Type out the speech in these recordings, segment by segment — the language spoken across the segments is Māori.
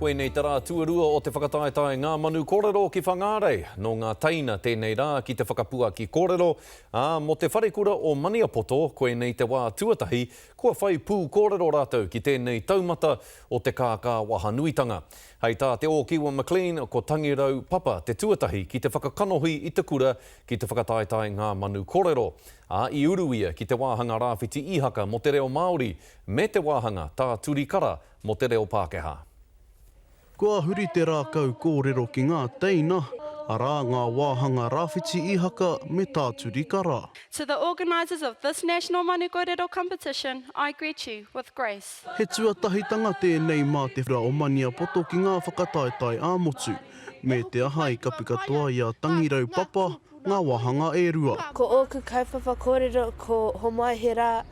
Koe nei te rā tuarua o te whakataetai ngā manu kōrero ki whangārei, no ngā taina tēnei rā ki te whakapua ki kōrero, mo te wharekura o Maniapoto, koe nei te wā tuatahi, kua whai pū kōrero rātou ki tēnei taumata o te kākā wahanuitanga. Hei tā te o Kiwa McLean ko tangirau papa te tuatahi ki te whakakanohi i te kura ki te whakataetai ngā manu kōrero. I uruia ki te wāhanga rāwhiti ihaka mo te reo Māori, me te wāhanga tā turikara mo te reo Pākehā. Kua huri te rākau kōrero ki ngā teina, arā ngā wāhanga rāwhiti ihaka me tā turikara. To the organisers of this National Manu Kōrero competition, I greet you with grace. He tuatahitanga tēnei mā te whira o Maniapoto ki ngā whakataetai āmotu, me te aha i kapika toa i a tangirau papa, ngā wāhanga e rua. Ko ōku kaupapa kōrero ko homai he rā,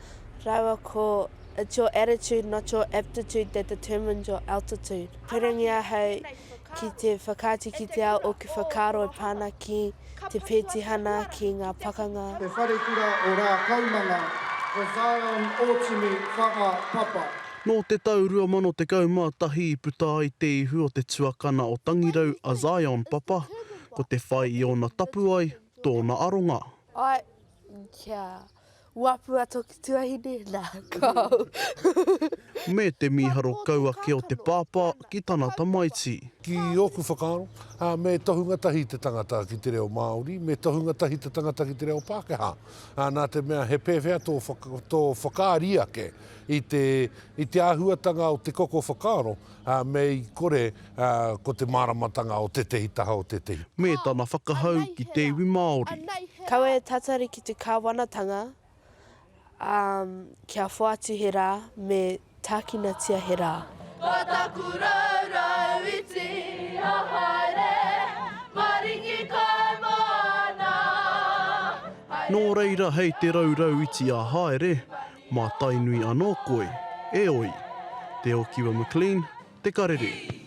rawa ko it's your attitude, not your aptitude, that determines your altitude. Pirangia hei ki te whakati ki te ao o ki whakaro e pāna ki te pētihana ki ngā pakanga. Te wharekura o rā kaumanga, ko Zion Otimi whakapapa. No te tau 2021 i puta ai te ihu o te tuakana o tangirau a Zion papa, ko te whai i ona tapu ai, tōna aronga. Ai, kia wapua toki tuahine, nā, kou. Me te miharo kaua ke o te pāpā ki tāna tamaiti. Ki oku whakaaro, me tohunga tahi te tangata ki te reo Māori, me tohunga tahi te tangata ki te reo Pākehā. Nā te mea he pēwhea tō whakaaria ke i te āhuatanga o te koko whakaaro, me i kore ko te māramatanga o te tehi taha o te tehi. Me tāna whakahau ki te iwi Māori. Kaua e tatari ki te kāwanatanga, kia whāti he rā, me tākinatia he rā. O taku raurau iti a haere, maringi kai mana. Nō reira hei te raurau iti a haere, mā tainui anō koe, e oi. Te o Kiwa McLean, te karere.